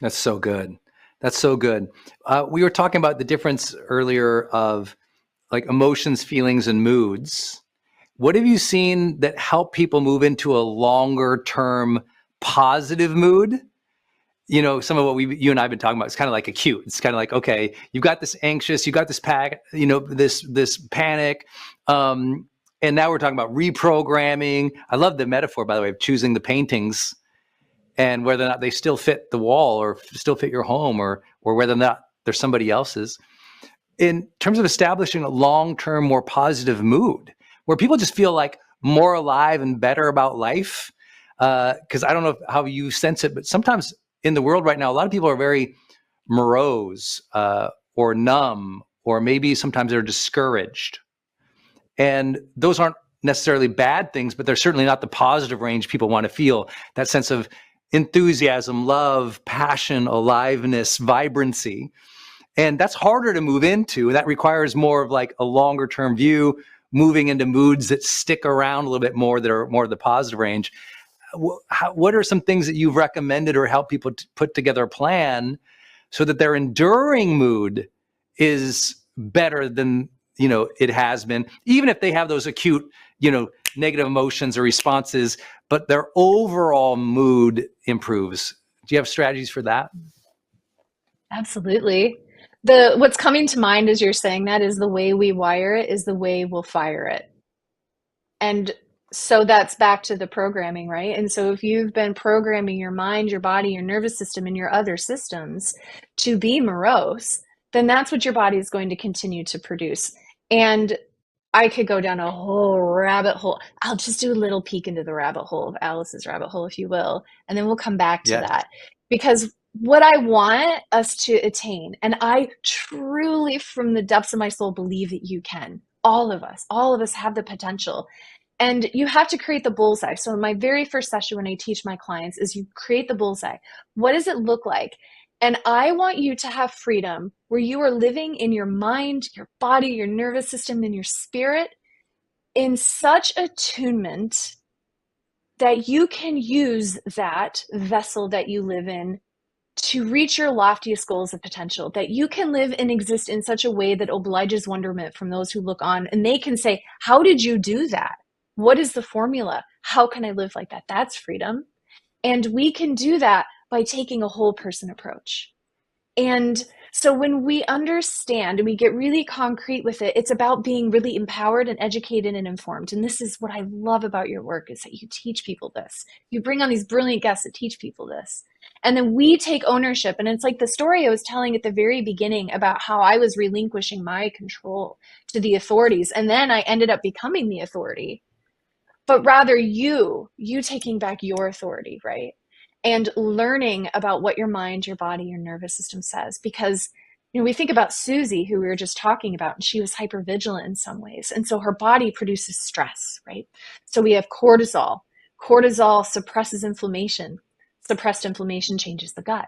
That's so good. That's so good. We were talking about the difference earlier of like emotions, feelings, and moods. What have you seen that help people move into a longer term positive mood? You know, some of what you and I have been talking about, it's kind of like acute. It's kind of like, okay, you've got this anxious, you got this this panic. And now we're talking about reprogramming. I love the metaphor, by the way, of choosing the paintings and whether or not they still fit the wall or still fit your home, or whether or not they're somebody else's. In terms of establishing a long-term, more positive mood where people just feel like more alive and better about life. Because I don't know how you sense it, but sometimes in the world right now, a lot of people are very morose or numb, or maybe sometimes they're discouraged. And those aren't necessarily bad things, but they're certainly not the positive range people want to feel. That sense of enthusiasm, love, passion, aliveness, vibrancy. And that's harder to move into. That requires more of like a longer term view, moving into moods that stick around a little bit more, that are more of the positive range. What are some things that you've recommended or help people put together a plan so that their enduring mood is better than, it has been, even if they have those acute, negative emotions or responses, but their overall mood improves? Do you have strategies for that? Absolutely. What's coming to mind as you're saying that is the way we wire it is the way we'll fire it. And so that's back to the programming, right? And so if you've been programming your mind, your body, your nervous system, and your other systems to be morose, then that's what your body is going to continue to produce. And I could go down a whole rabbit hole. I'll just do a little peek into the rabbit hole of Alice's rabbit hole, if you will, and then we'll come back to Yes. that. Because what I want us to attain, and I truly, from the depths of my soul, believe that you can. All of us have the potential. And you have to create the bullseye. So, in my very first session, when I teach my clients, is you create the bullseye. What does it look like? And I want you to have freedom where you are living in your mind, your body, your nervous system, and your spirit in such attunement that you can use that vessel that you live in to reach your loftiest goals of potential, that you can live and exist in such a way that obliges wonderment from those who look on, and they can say, how did you do that? What is the formula? How can I live like that? That's freedom. And we can do that by taking a whole person approach. And so when we understand and we get really concrete with it, it's about being really empowered and educated and informed. And this is what I love about your work, is that you teach people this. You bring on these brilliant guests that teach people this. And then we take ownership. And it's like the story I was telling at the very beginning about how I was relinquishing my control to the authorities. And then I ended up becoming the authority. But rather you taking back your authority, right? And learning about what your mind, your body, your nervous system says. Because, we think about Susie, who we were just talking about, and she was hypervigilant in some ways. And so her body produces stress, right? So we have cortisol. Cortisol suppresses inflammation. Suppressed inflammation changes the gut.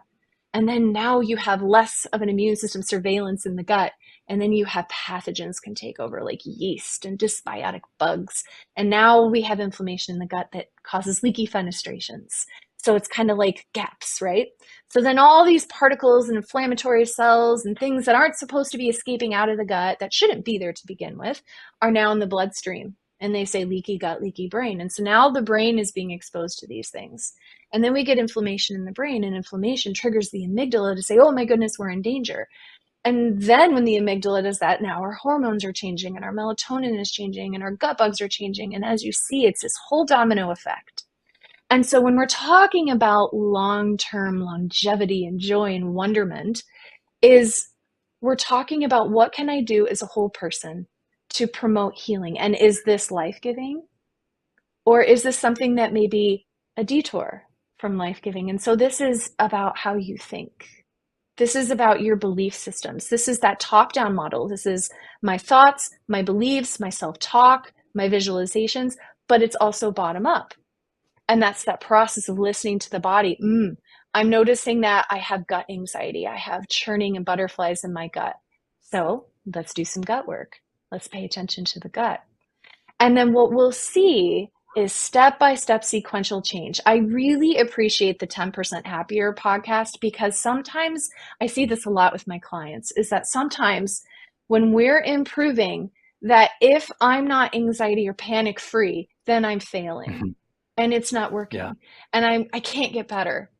And then now you have less of an immune system surveillance in the gut. And then you have pathogens can take over, like yeast and dysbiotic bugs. And now we have inflammation in the gut that causes leaky fenestrations. So it's kind of like gaps, right? So then all these particles and inflammatory cells and things that aren't supposed to be escaping out of the gut, that shouldn't be there to begin with, are now in the bloodstream. And they say leaky gut, leaky brain. And so now the brain is being exposed to these things. And then we get inflammation in the brain, and inflammation triggers the amygdala to say, oh my goodness, we're in danger. And then when the amygdala does that, now our hormones are changing and our melatonin is changing and our gut bugs are changing. And as you see, it's this whole domino effect. And so when we're talking about long-term longevity and joy and wonderment, is we're talking about what can I do as a whole person to promote healing? And is this life-giving? Or is this something that may be a detour from life-giving? And so this is about how you think. This is about your belief systems. This is that top-down model. This is my thoughts, my beliefs, my self-talk, my visualizations, but it's also bottom-up. And that's that process of listening to the body. I'm noticing that I have gut anxiety. I have churning and butterflies in my gut. So let's do some gut work. Let's pay attention to the gut. And then what we'll see is step-by-step sequential change. I really appreciate the 10% Happier podcast because sometimes I see this a lot with my clients, is that sometimes when we're improving, that if I'm not anxiety or panic free, then I'm failing Mhm. and it's not Yeah. working and I can't get better.